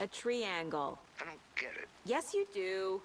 A triangle. I don't get it. Yes, you do.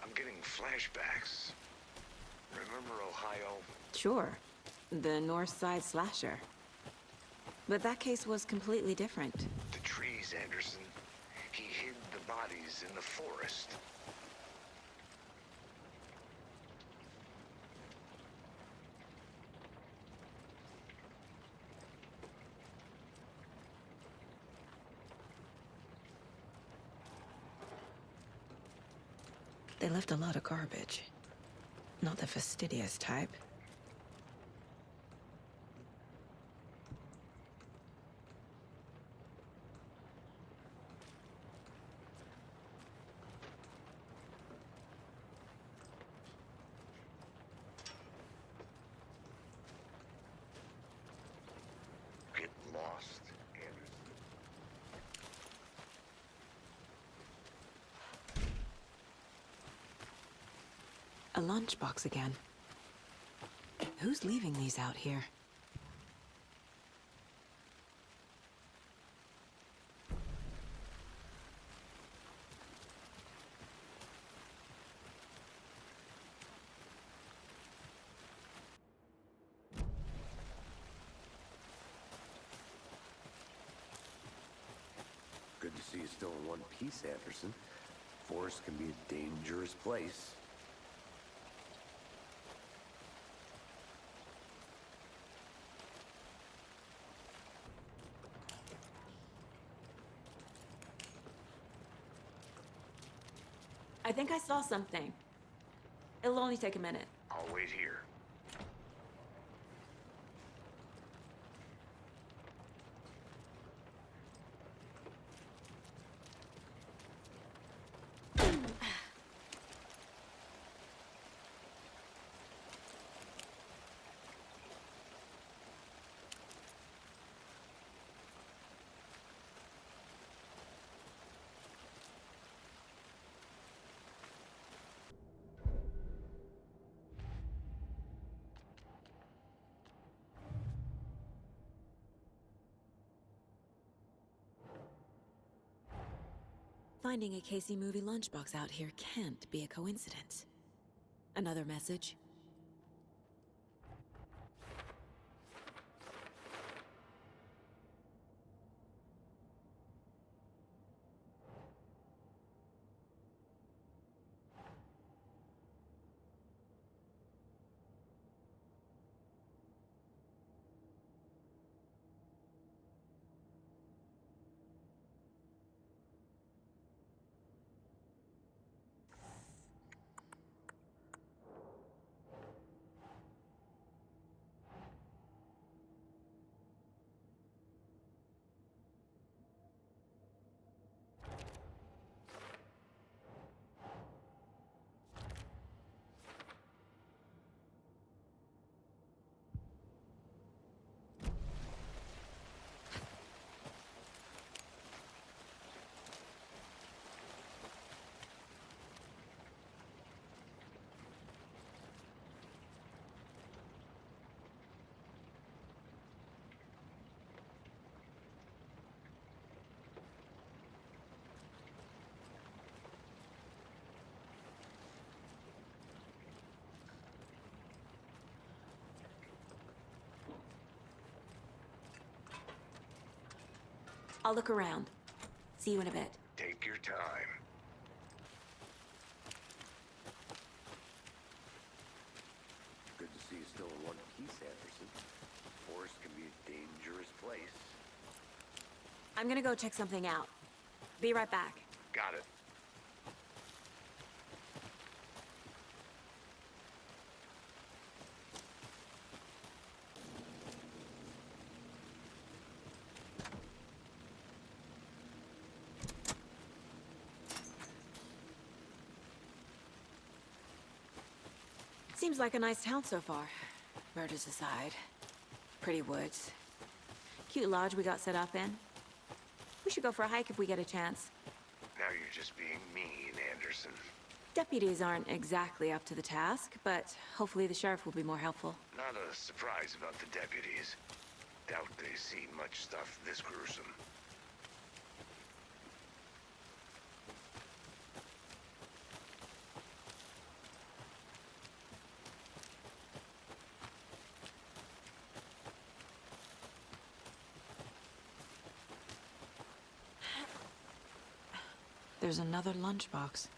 I'm getting flashbacks. Remember Ohio? Sure. The North Side slasher. But that case was completely different. The trees, Anderson. He hid the bodies in the forest. They left a lot of garbage. Not the fastidious type. Get lost, Anderson. A lunchbox again. Who's leaving these out here? Good to see you still in one piece, Anderson. Forest can be a dangerous place. I think I saw something. It'll only take a minute. I'll wait here. Finding a Casey movie lunchbox out here can't be a coincidence. Another message? I'll look around. See you in a bit. Take your time. Good to see you still in one piece, Anderson. Forest can be a dangerous place. I'm gonna go check something out. Be right back. Got it. Seems like a nice town so far. Murders aside. Pretty woods. Cute lodge we got set up in. We should go for a hike if we get a chance. Now you're just being mean, Anderson. Deputies aren't exactly up to the task, but hopefully the sheriff will be more helpful. Not a surprise about the deputies. Doubt they see much stuff this gruesome. There's another lunchbox.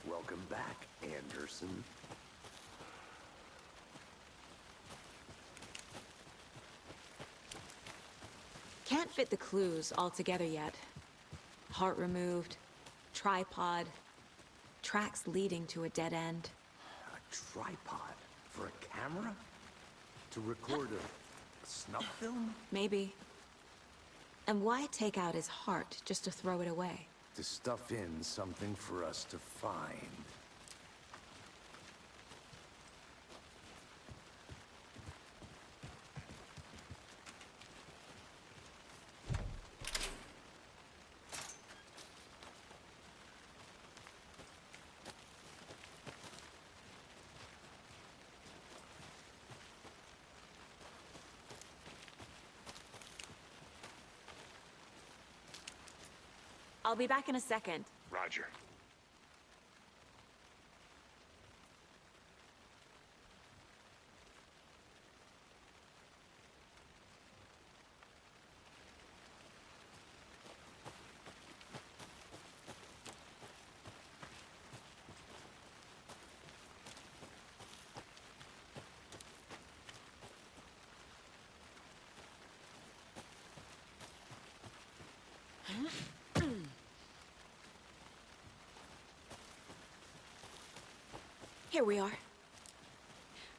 Welcome back, Anderson. Can't fit the clues all together yet. Heart removed, tripod, tracks leading to a dead end. A tripod for a camera? To record a snuff film? Maybe. And why take out his heart just to throw it away? To stuff in something for us to find. I'll be back in a second. Roger. Here we are.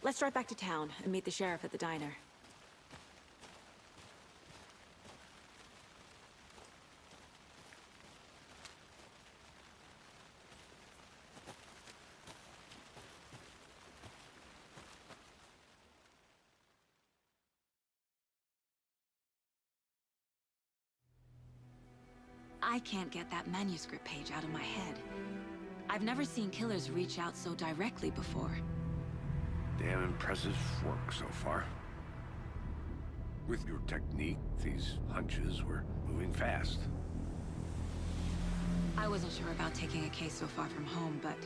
Let's drive back to town and meet the sheriff at the diner. I can't get that manuscript page out of my head. I've never seen killers reach out so directly before. Damn impressive work so far. With your technique, these hunches were moving fast. I wasn't sure about taking a case so far from home, but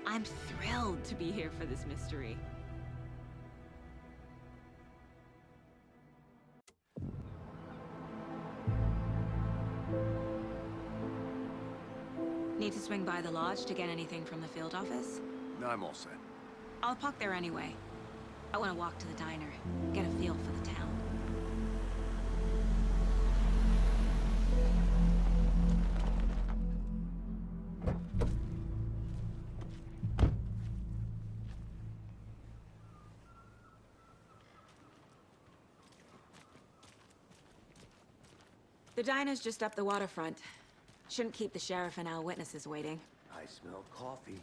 I'm thrilled to be here for this mystery. Need to swing by the lodge to get anything from the field office? No, I'm all set. I'll park there anyway. I want to walk to the diner, get a feel for the town. The diner's just up the waterfront. Shouldn't keep the sheriff and our witnesses waiting. I smell coffee.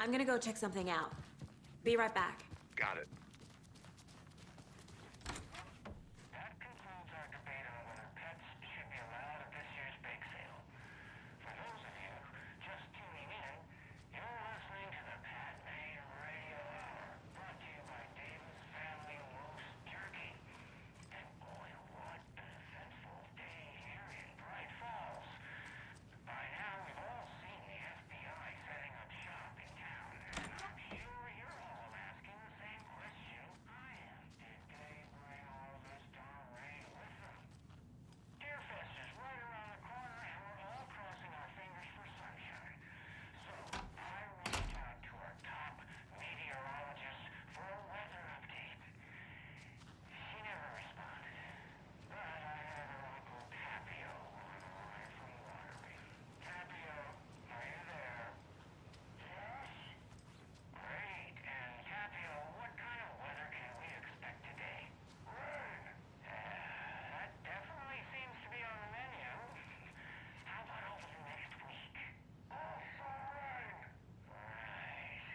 I'm gonna go check something out. Be right back. Got it. That concludes our debate on whether pets should be allowed at this year's bake sale. For those of you just tuning in, you're listening to the Pat Maine Radio Hour, brought to you by Davis Family Roast Jerky. And boy, what an eventful day here in Bright Falls. By now, we've all seen the FBI setting up shop in town, and I'm sure you're all asking the same question I am. Did they bring all this darn rain with them? Deerfest is right around the corner, and we're all crossing our fingers for sunshine. So, I reached out to our top meteorologist for a weather update. She never responded. But I have her Uncle Tapio on the line from Waterbury. Tapio, are you there? Yes? Great. And Tapio, what kind of weather can we expect today? Rain. That definitely seems to be on the menu. How about over the next week? Also rain. Right.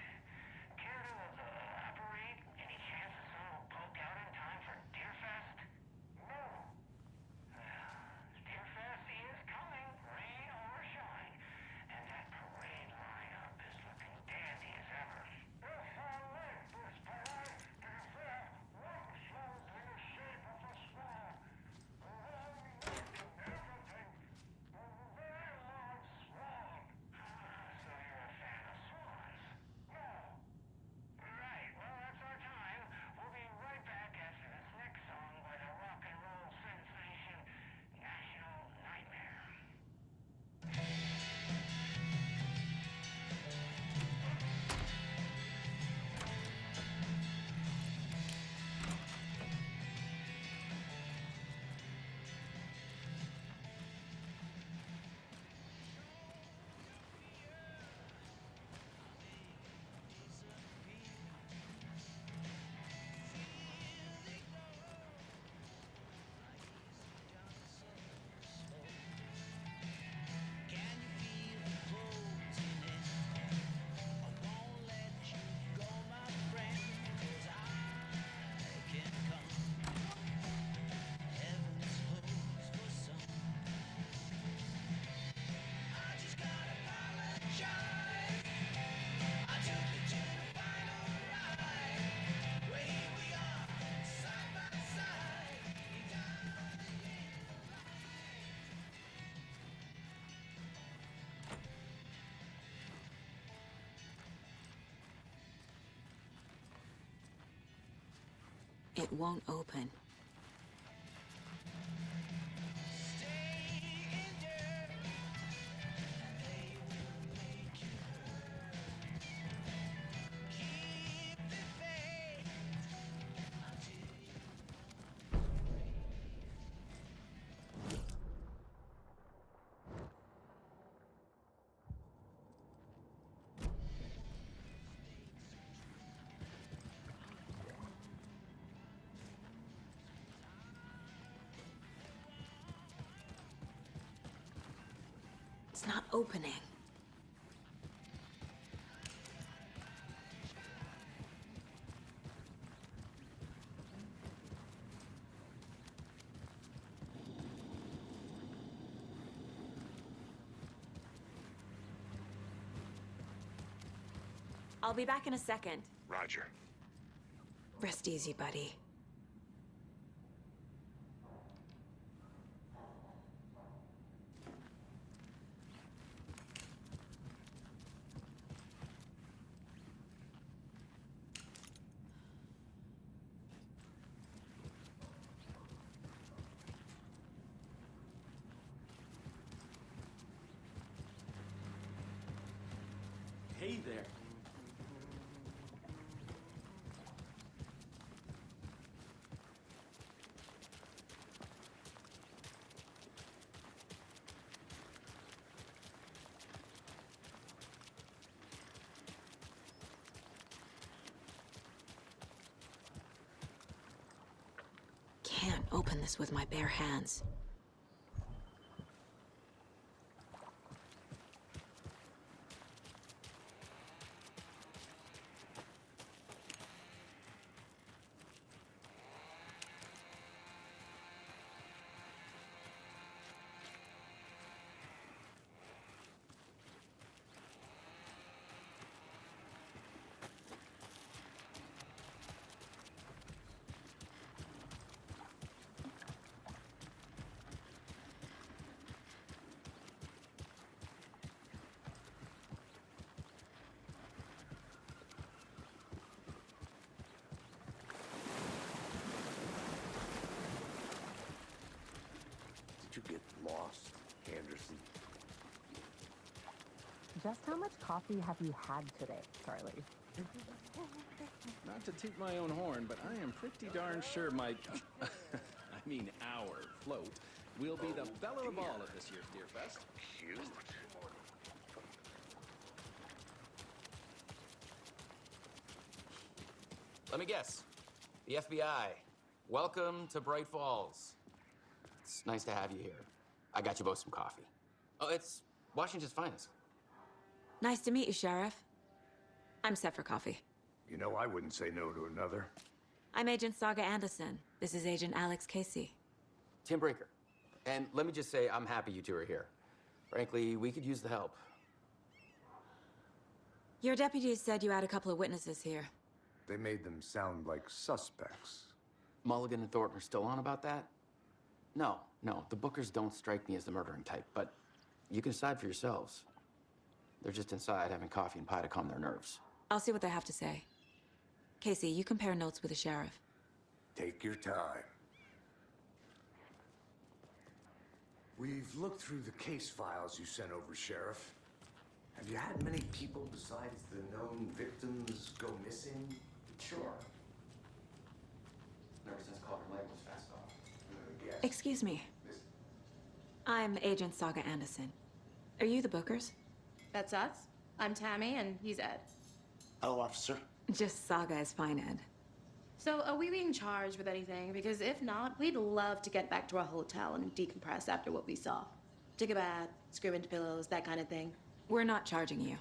Care to elaborate? Any chance the sun will poke out in time for Deerfest? No. Deerfest is coming, rain or shine, and that parade lineup is looking dandy as ever. This parade is one shows in the shape of a swan. Long neck and everything. A very large swan. So you're a fan of swans? No. Right, well, that's our time. We'll be right back after this next song by the rock and roll sensation, National Nightmare. It won't open. It's not opening. I'll be back in a second. Roger. Rest easy, buddy. Hey there. Can't open this with my bare hands. you get lost, Anderson? Just how much coffee have you had today, Charlie? Not to toot my own horn, but I am pretty darn sure my, our float will be the belle of all at this year's Deer Fest. Cute. Let me guess. The FBI. Welcome to Bright Falls. It's nice to have you here. I got you both some coffee. Oh, it's Washington's finest. Nice to meet you, Sheriff. I'm set for coffee. You know, I wouldn't say no to another. I'm Agent Saga Anderson. This is Agent Alex Casey. Tim Brinker. And let me just say, I'm happy you two are here. Frankly, we could use the help. Your deputies said you had a couple of witnesses here. They made them sound like suspects. Mulligan and Thornton are still on about that? No, the Bookers don't strike me as the murdering type, but you can decide for yourselves. They're just inside having coffee and pie to calm their nerves. I'll see what they have to say. Casey, you compare notes with the sheriff. Take your time. We've looked through the case files you sent over, Sheriff. Have you had many people besides the known victims go missing? Sure. Ever since Calder Lake was fast off. Yes. Excuse me. I'm Agent Saga Anderson. Are you the Bookers? That's us. I'm Tammy, and he's Ed. Hello, officer. Just Saga is fine, Ed. So, are we being charged with anything? Because if not, we'd love to get back to our hotel and decompress after what we saw. Take a bath, scream into pillows, that kind of thing. We're not charging you.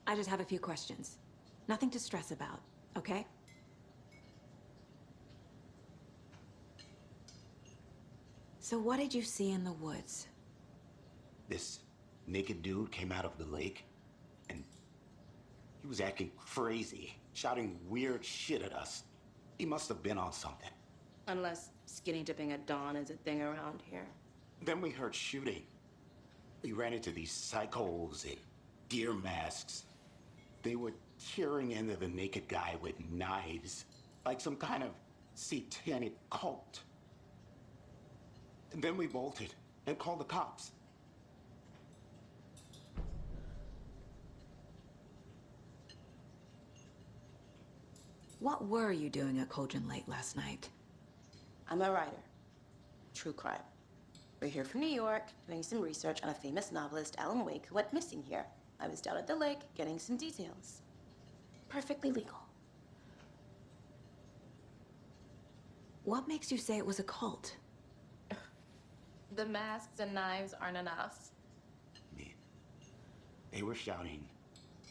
I just have a few questions. Nothing to stress about, okay? So what did you see in the woods? This naked dude came out of the lake, and he was acting crazy, shouting weird shit at us. He must have been on something. Unless skinny dipping at dawn is a thing around here. Then we heard shooting. We ran into these psychos in deer masks. They were tearing into the naked guy with knives, like some kind of satanic cult. And then we bolted and called the cops. What were you doing at Cauldron Lake last night? I'm a writer. True crime. We're here from New York, doing some research on a famous novelist, Alan Wake, who went missing here. I was down at the lake, getting some details. Perfectly legal. What makes you say it was a cult? The masks and knives aren't enough. Man, they were shouting,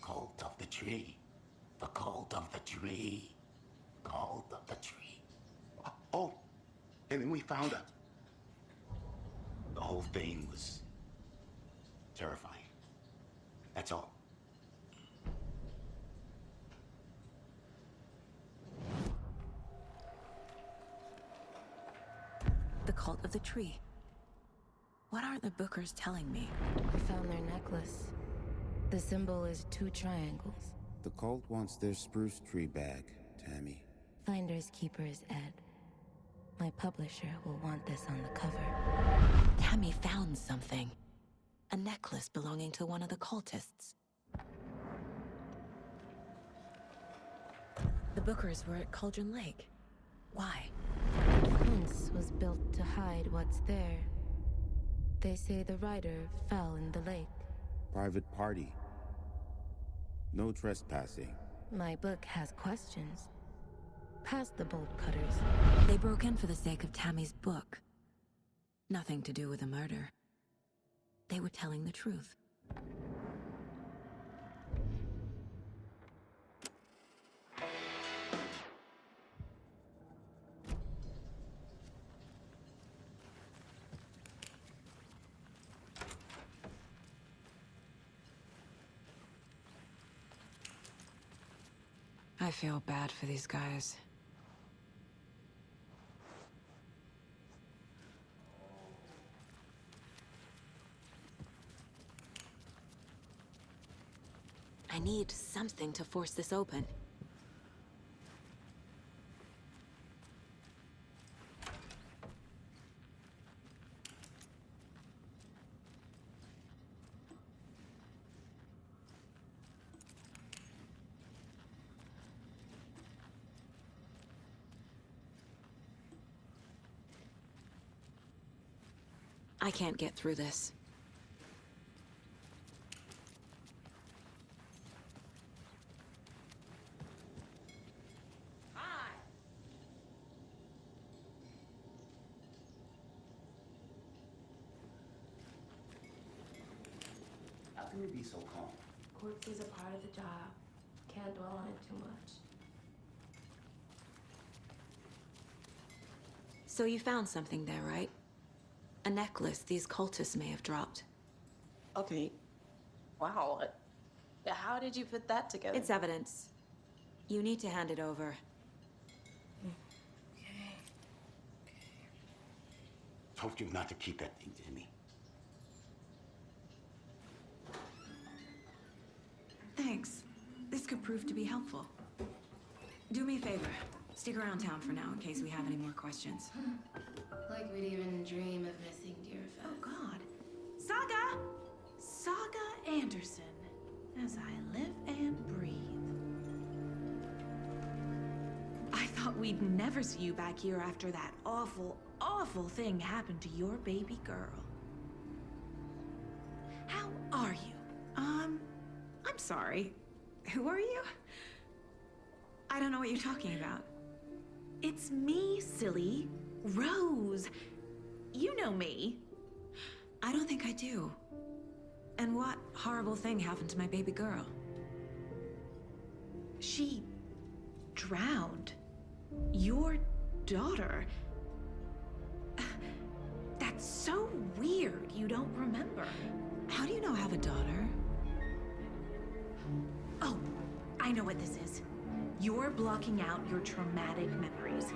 "Cult of the tree, the cult of the tree, cult of the tree." Oh, and then we found out. The whole thing was terrifying. That's all. The cult of the tree. What are the Bookers telling me? I found their necklace. The symbol is 2 triangles. The cult wants their spruce tree back, Tammy. Finders keepers, Ed. My publisher will want this on the cover. Tammy found something. A necklace belonging to one of the cultists. The Bookers were at Cauldron Lake. Why? The fence was built to hide what's there. They say the writer fell in the lake. Private party. No trespassing. My book has questions. Past the bolt cutters. They broke in for the sake of Tammy's book. Nothing to do with the murder. They were telling the truth. I feel bad for these guys. I need something to force this open. I can't get through this. How can you be so calm? Corpses are part of the job. Can't dwell on it too much. So you found something there, right? A necklace these cultists may have dropped. Okay. Wow. How did you put that together? It's evidence. You need to hand it over. Told you not to keep that thing to me. Thanks. This could prove to be helpful. Do me a favor. Stick around town for now in case we have any more questions. Like we'd even dream of missing dear Oh, Fez. God. Saga! Saga Anderson. As I live and breathe. I thought we'd never see you back here after that awful, awful thing happened to your baby girl. How are you? I'm sorry. Who are you? I don't know what you're talking about. It's me, silly. Rose. You know me. I don't think I do. And what horrible thing happened to my baby girl? She drowned. Your daughter. That's so weird you don't remember. How do you know I have a daughter? Oh, I know what this is. You're blocking out your traumatic memories.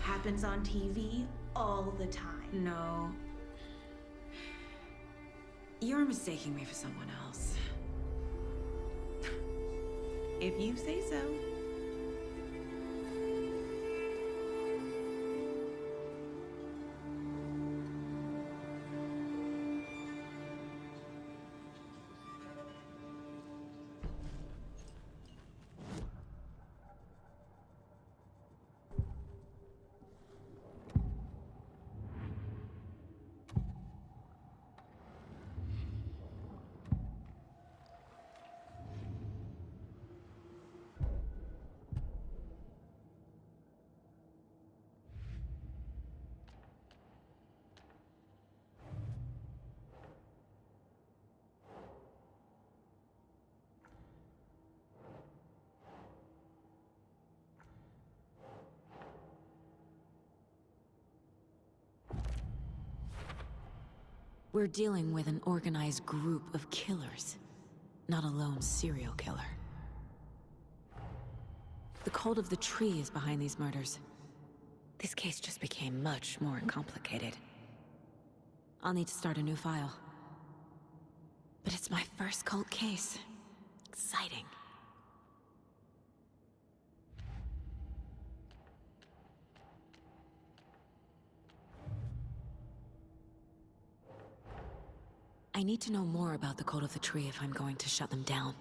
Happens on TV all the time. No. You're mistaking me for someone else. If you say so. We're dealing with an organized group of killers, not a lone serial killer. The cult of the tree is behind these murders. This case just became much more complicated. I'll need to start a new file. But it's my first cult case. Exciting. I need to know more about the cult of the tree if I'm going to shut them down.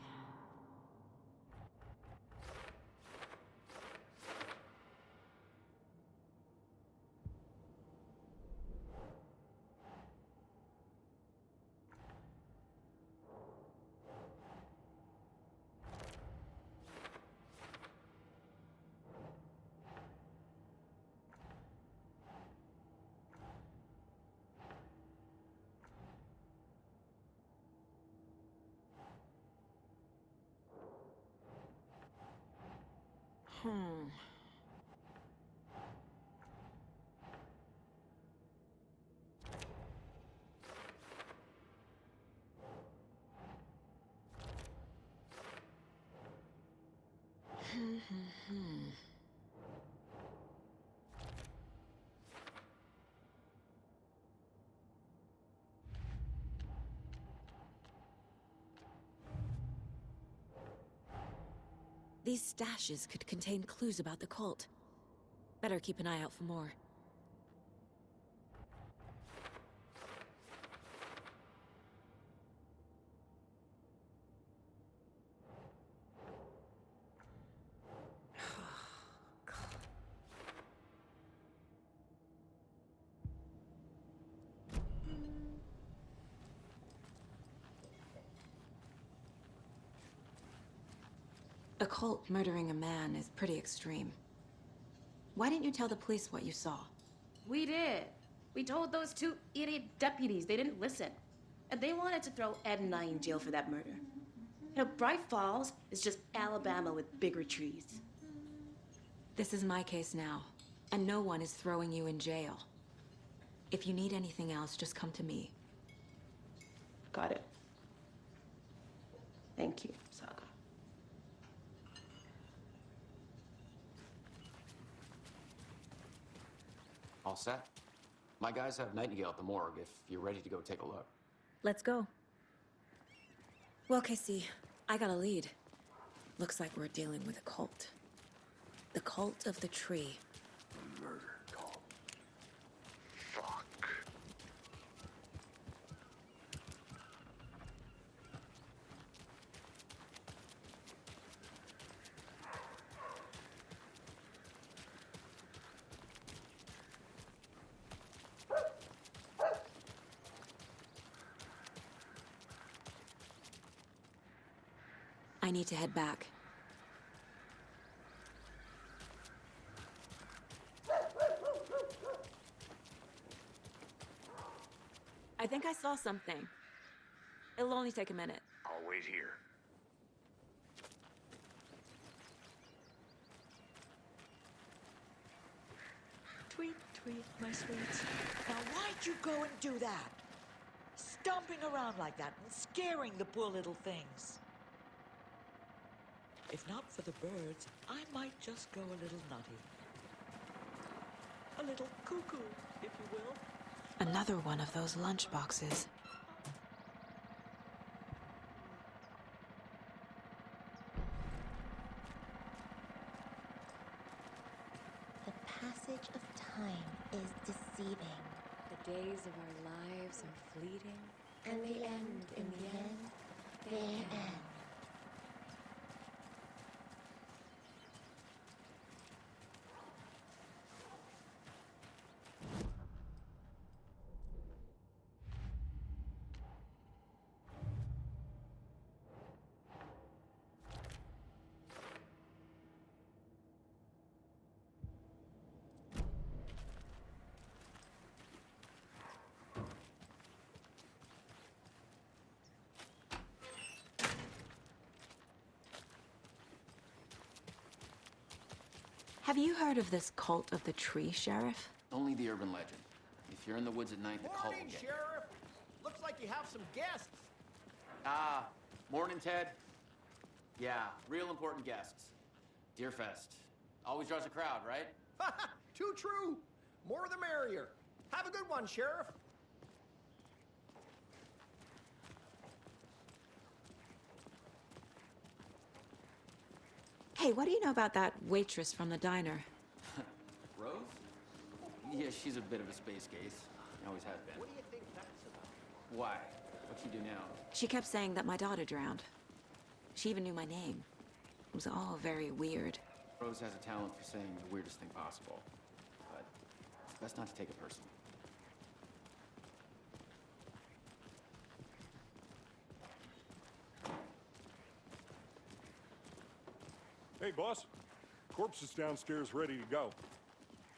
These stashes could contain clues about the cult. Better keep an eye out for more. A cult murdering a man is pretty extreme. Why didn't you tell the police what you saw? We did. We told those two idiot deputies. They didn't listen. And they wanted to throw Ed and I in jail for that murder. You know, Bright Falls is just Alabama with bigger trees. This is my case now, and no one is throwing you in jail. If you need anything else, just come to me. Got it. Thank you, Saga. All set? My guys have Nightingale at the morgue if you're ready to go take a look. Let's go. Well, Casey, I got a lead. Looks like we're dealing with a cult. The cult of the tree. Murder cult. Fuck. I need to head back. I think I saw something. It'll only take a minute. I'll wait here. Tweet, tweet, my sweets. Now why'd you go and do that? Stomping around like that and scaring the poor little things. If not for the birds, I might just go a little nutty. A little cuckoo, if you will. Another one of those lunch boxes. The passage of time is deceiving. The days of our lives are fleeting. And they end in the end. They end. Have you heard of this cult of the tree, Sheriff? Only the urban legend. If you're in the woods at night, the cult will Morning, get you. Sheriff! Looks like you have some guests. Ah, morning, Ted. Yeah, real important guests. Deerfest. Always draws a crowd, right? Too true. More the merrier. Have a good one, Sheriff. Hey, what do you know about that waitress from the diner? Rose? Yeah, she's a bit of a space case. Always has been. What do you think that's about? Why? What'd she do now? She kept saying that my daughter drowned. She even knew my name. It was all very weird. Rose has a talent for saying the weirdest thing possible. But it's best not to take it personally. Hey, boss. Corpse is downstairs ready to go.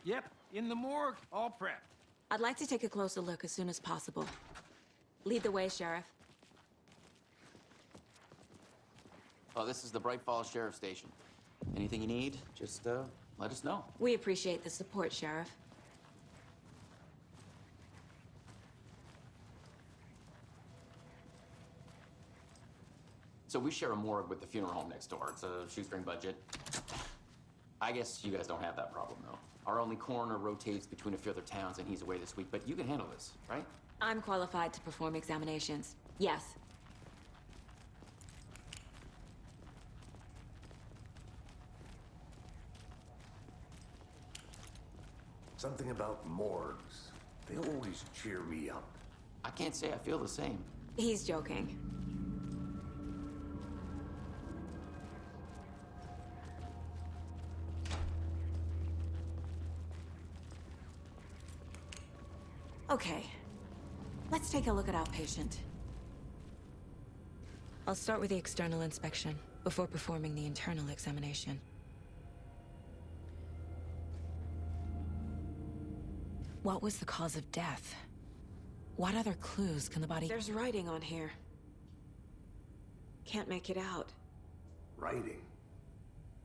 Yep, in the morgue, all prepped. I'd like to take a closer look as soon as possible. Lead the way, Sheriff. Oh, this is the Bright Falls Sheriff Station. Anything you need, just let us know. We appreciate the support, Sheriff. So we share a morgue with the funeral home next door. It's a shoestring budget. I guess you guys don't have that problem, though. Our only coroner rotates between a few other towns, and he's away this week. But you can handle this, right? I'm qualified to perform examinations. Yes. Something about morgues. They always cheer me up. I can't say I feel the same. He's joking. Okay, let's take a look at outpatient. I'll start with the external inspection. before performing the internal examination. What was the cause of death? What other clues can the body— There's writing on here. Can't make it out. Writing?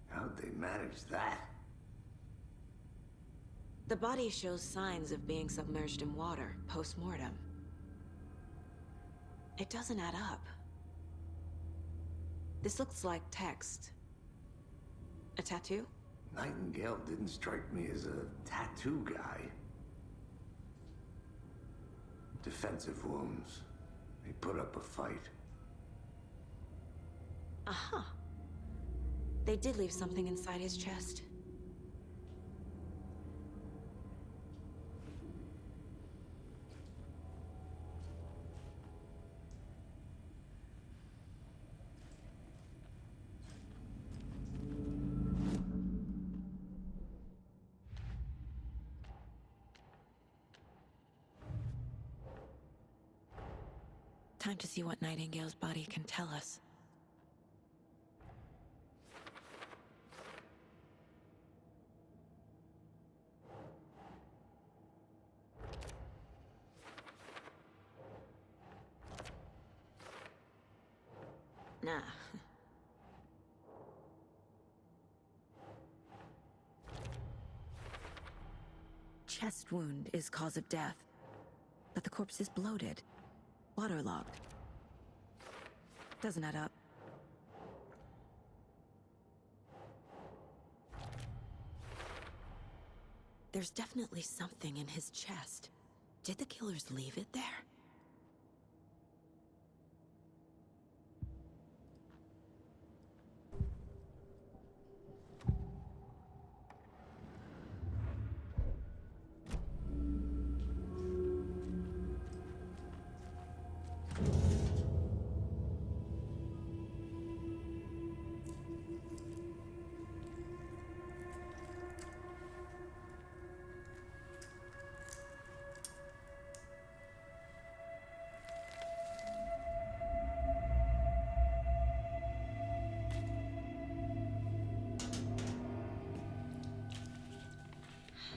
How'd they manage that? The body shows signs of being submerged in water, post-mortem. It doesn't add up. This looks like text. A tattoo? Nightingale didn't strike me as a tattoo guy. Defensive wounds. He put up a fight. Aha. They did leave something inside his chest. Time to see what Nightingale's body can tell us. Nah. Chest wound is cause of death, but the corpse is bloated. Waterlogged. Doesn't add up. There's definitely something in his chest. Did the killers leave it there?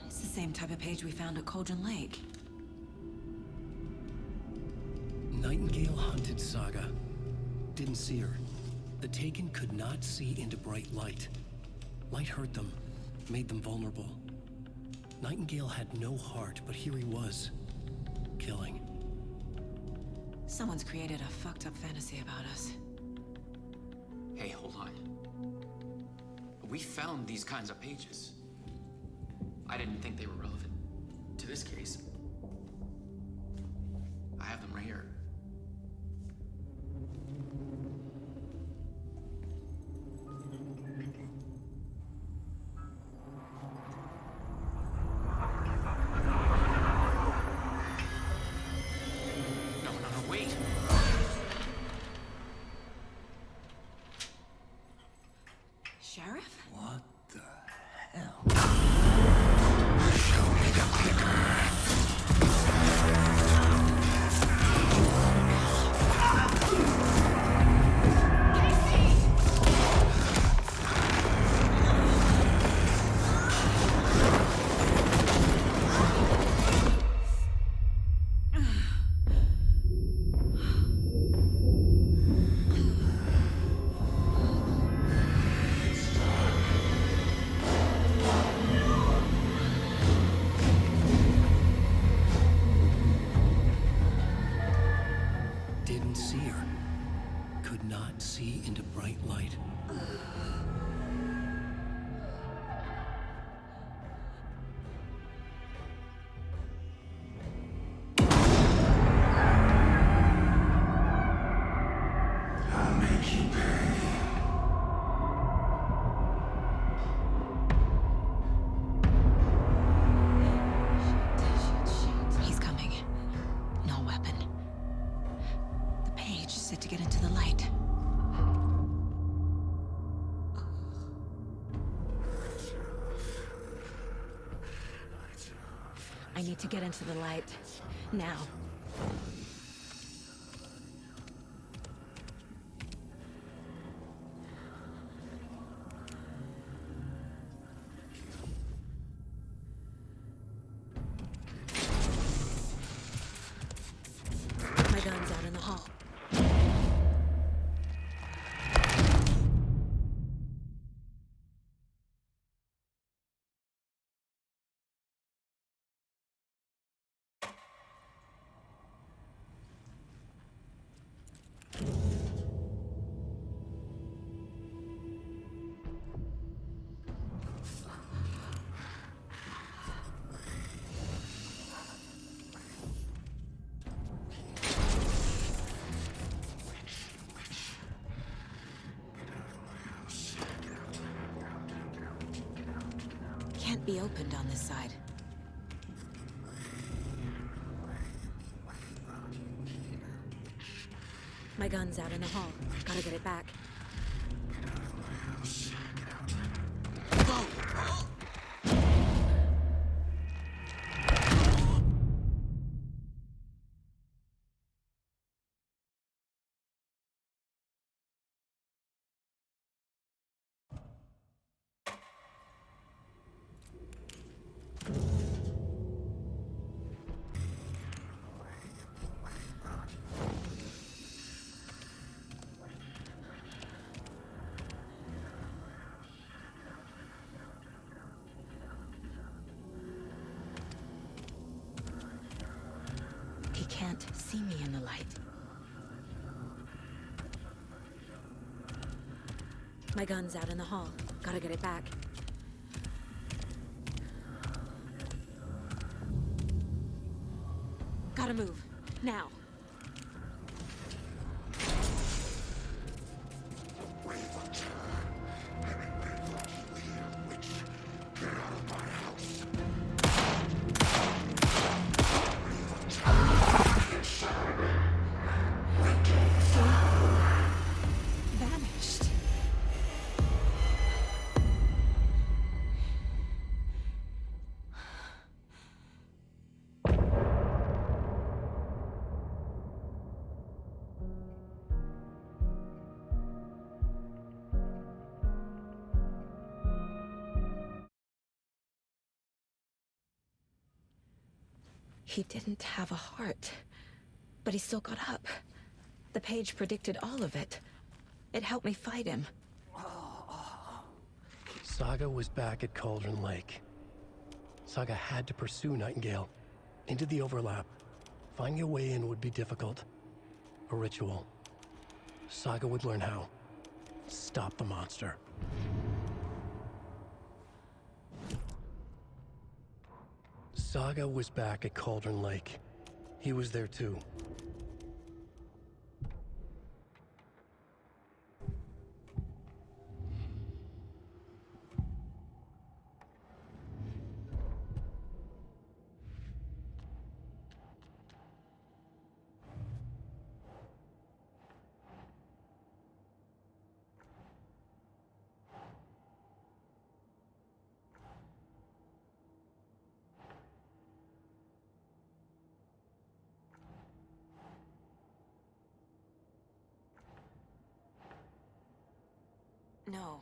Same type of page we found at Cauldron Lake. Nightingale hunted Saga. Didn't see her. The Taken could not see into bright light. Light hurt them, made them vulnerable. Nightingale had no heart, but here he was, killing. Someone's created a fucked up fantasy about us. Hey, hold on. We found these kinds of pages. I didn't think they were relevant to this case. I have them right here. No, wait. Sheriff? What the hell? Didn't see her. Could not see into bright light. I'll make you pay. He's coming. No weapon. The page set to get into the light. I need to get into the light. Now. be opened on this side. My gun's out in the hall. Gotta get it back. He can't see me in the light. My gun's out in the hall. Gotta get it back. Gotta move. Now. Vanished. He didn't have a heart, but he still got up. The page predicted all of it. It helped me fight him. Saga was back at Cauldron Lake. Saga had to pursue Nightingale into the overlap. Finding a way in would be difficult. A ritual. Saga would learn how. Stop the monster. Saga was back at Cauldron Lake. He was there too. No.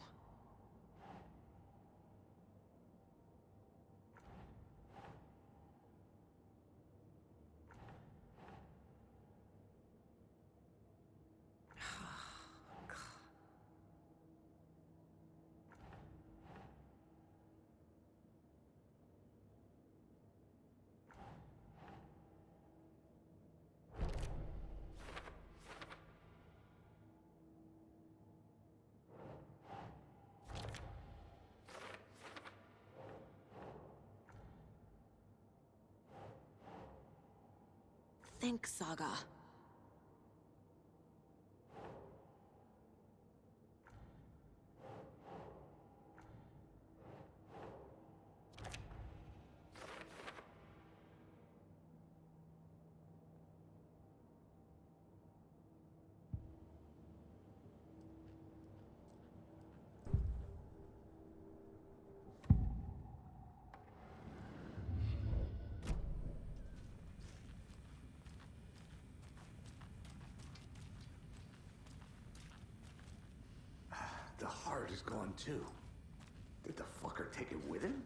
Think, Saga. The heart is gone too. Did the fucker take it with him?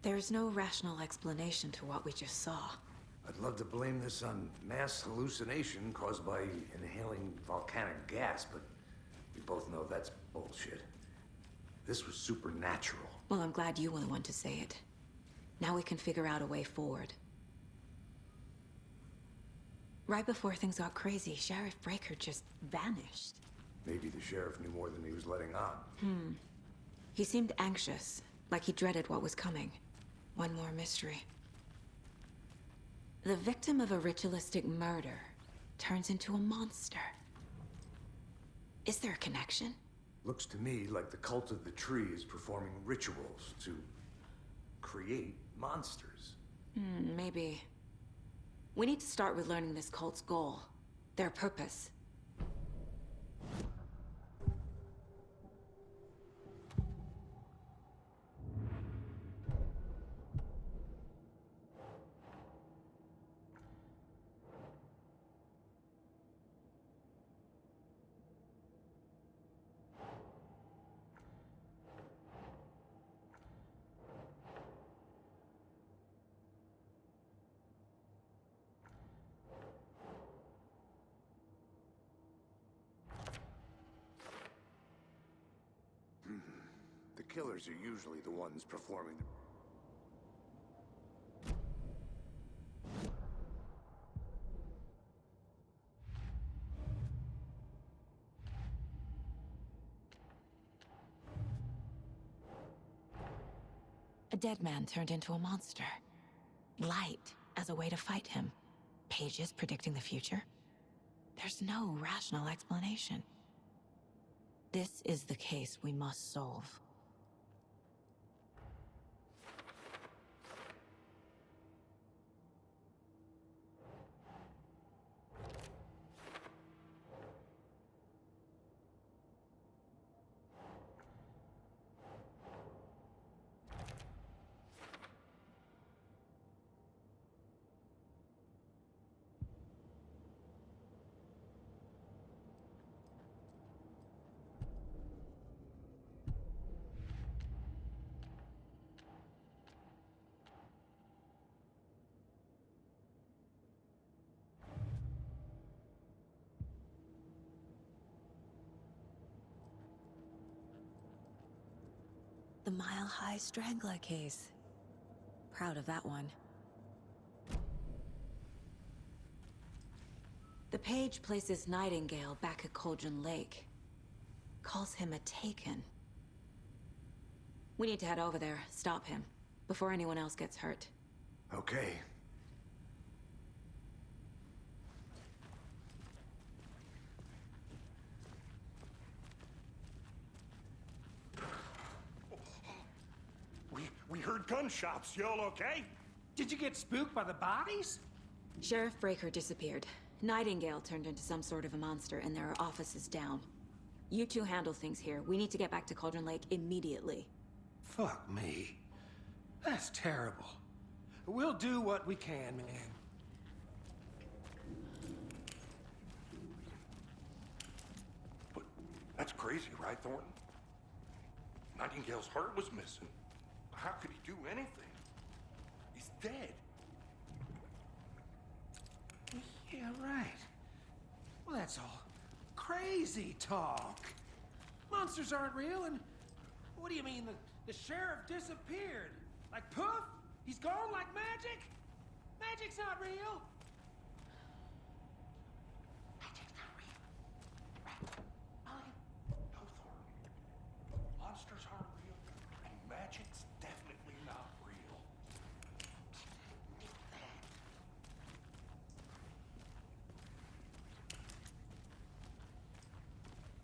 There's no rational explanation to what we just saw. I'd love to blame this on mass hallucination caused by inhaling volcanic gas, but we both know that's bullshit. This was supernatural. Well, I'm glad you were the one to say it. Now we can figure out a way forward. Right before things got crazy, Sheriff Breaker just vanished. Maybe the sheriff knew more than he was letting on. He seemed anxious, like he dreaded what was coming. One more mystery. The victim of a ritualistic murder turns into a monster. Is there a connection? Looks to me like the cult of the tree is performing rituals to create monsters. Maybe. We need to start with learning this cult's goal, their purpose. The killers are usually the ones performing the... A dead man turned into a monster. Light as a way to fight him. Pages predicting the future. There's no rational explanation. This is the case we must solve. The Mile High Strangler case. Proud of that one. The page places Nightingale back at Cauldron Lake. Calls him a Taken. We need to head over there, stop him, before anyone else gets hurt. Okay. We heard gunshots. Y'all okay? Did you get spooked by the bodies? Sheriff Breaker disappeared. Nightingale turned into some sort of a monster, and there are offices down. You two handle things here. We need to get back to Cauldron Lake immediately. Fuck me. That's terrible. We'll do what we can, man. But that's crazy, right, Thornton? Nightingale's heart was missing. How could he do anything? He's dead. Yeah, right. Well, that's all crazy talk. Monsters aren't real, and what do you mean the sheriff disappeared? Like poof? He's gone like magic? Magic's not real.